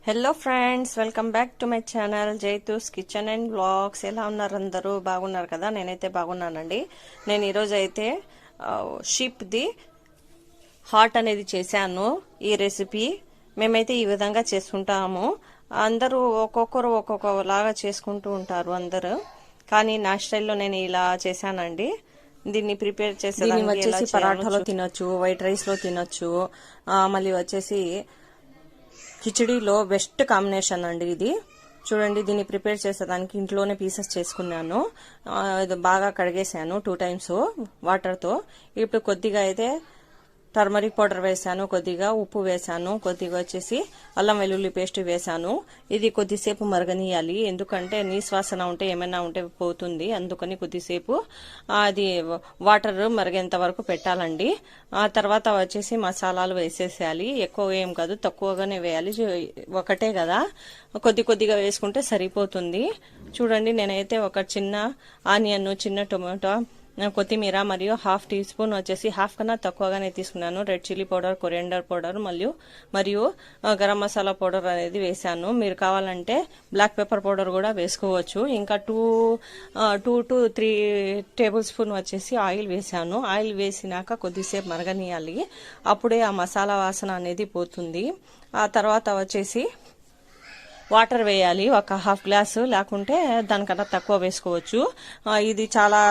Hello friends, welcome back to my channel Jaithu's kitchen and blogs. ఎలా ఉన్నారు? అందరూ బాగున్నారు కదా? నేనైతే బాగున్నానండి. నేను ఈరోజు అయితే షీప్ది హాట్ అనేది చేశాను. ఈ రెసిపీ మేమైతే ఈ విధంగా చేసుకుంటాము. అందరూ ఒక్కొక్కరు ఒక్కొక్కలాగా చేసుకుంటూ ఉంటారు అందరూ, కానీ నా స్టైల్లో నేను ఇలా చేశానండి. దీన్ని ప్రిపేర్ చేసేదాన్ని వచ్చేసి పరాఠాలో తినొచ్చు, వైట్ రైస్ లో తినొచ్చు, మళ్ళీ వచ్చేసి కిచడీలో బెస్ట్ కాంబినేషన్ అండి ఇది. చూడండి, దీన్ని ప్రిపేర్ చేసేదానికి ఇంట్లోనే పీసెస్ చేసుకున్నాను. ఇది బాగా కడిగేసాను 2 times వాటర్తో. ఇప్పుడు కొద్దిగా అయితే టర్మరిక్ పౌడర్ వేసాను, కొద్దిగా ఉప్పు వేసాను, కొద్దిగా వచ్చేసి అల్లం వెల్లుల్లి పేస్ట్ వేసాను. ఇది కొద్దిసేపు మరగనీయాలి, ఎందుకంటే నీశ్వాసన ఉంటే ఏమైనా ఉంటే పోతుంది. అందుకని కొద్దిసేపు అది వాటర్ మరిగేంత వరకు పెట్టాలండి. ఆ తర్వాత వచ్చేసి మసాలాలు వేసేసేయాలి. ఎక్కువ ఏం కాదు, తక్కువగానే వేయాలి. ఒకటే కదా, కొద్దిగా వేసుకుంటే సరిపోతుంది. చూడండి, నేనైతే ఒక చిన్న ఆనియన్, చిన్న టొమాటో, కొత్తిమీర మరియు 1/2 teaspoon వచ్చేసి, 1/2 కన్నా తక్కువగానే తీసుకున్నాను, red chilli powder, coriander powder మరియు గరం మసాలా పౌడర్ అనేది వేసాను. మీరు కావాలంటే బ్లాక్ పెప్పర్ పౌడర్ కూడా వేసుకోవచ్చు. ఇంకా 2 to 3 tablespoon వచ్చేసి ఆయిల్ వేసాను. ఆయిల్ వేసినాక కొద్దిసేపు మరగనీయాలి, అప్పుడే ఆ మసాలా వాసన అనేది పోతుంది. ఆ తర్వాత వచ్చేసి వాటర్ వేయాలి, ఒక 1/2 గ్లాసు, లేకుంటే దానికన్నా తక్కువ వేసుకోవచ్చు. ఇది చాలా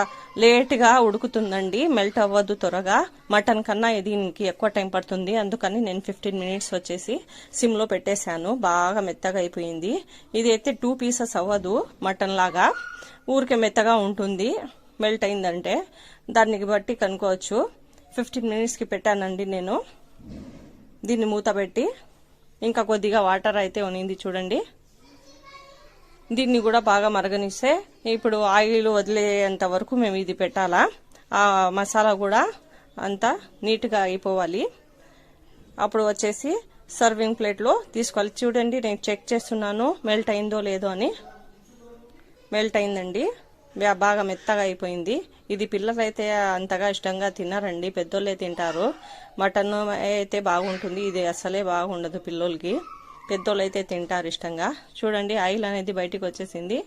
లేట్గా ఉడుకుతుందండి, మెల్ట్ అవ్వదు త్వరగా. మటన్ కన్నా దీనికి ఎక్కువ టైం పడుతుంది. అందుకని నేను 15 minutes వచ్చేసి సిమ్లో పెట్టేశాను. బాగా మెత్తగా అయిపోయింది. ఇది అయితే 2 pieces అవ్వదు, మటన్ లాగా ఊరికే మెత్తగా ఉంటుంది. మెల్ట్ అయిందంటే దానికి బట్టి కనుక్కోవచ్చు. 15 minutesకి పెట్టానండి నేను. దీన్ని మూత పెట్టి ఇంకా కొద్దిగా వాటర్ అయితే ఉనింది చూడండి. దీన్ని కూడా బాగా మరగనిస్తే ఇప్పుడు ఆయిల్ వదిలేంత వరకు మేము ఇది పెట్టాలా. ఆ మసాలా కూడా అంతా నీట్గా అయిపోవాలి. అప్పుడు వచ్చేసి సర్వింగ్ ప్లేట్లో తీసుకోవాలి. చూడండి, నేను చెక్ చేస్తున్నాను మెల్ట్ అయిందో లేదో అని. మెల్ట్ అయిందండి, బాగా మెత్తగా అయిపోయింది. ఇది పిల్లలైతే అంతగా ఇష్టంగా తిన్నారండి, పెద్దోళ్ళే తింటారు. మటన్ అయితే బాగుంటుంది, ఇది అసలే బాగుండదు పిల్లలకి. పెద్దోళ్ళు అయితే తింటారు ఇష్టంగా. చూడండి, ఆయిల్ అనేది బయటికి వచ్చేసింది.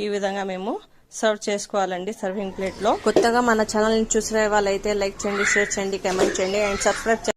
ఈ విధంగా మేము సర్వ్ చేసుకోవాలండి సర్వింగ్ ప్లేట్లో. కొత్తగా మన ఛానల్ని చూసే వాళ్ళైతే లైక్ చేయండి, షేర్ చేయండి, కామెంట్ చేయండి అండ్ సబ్స్క్రైబ్ చేయండి.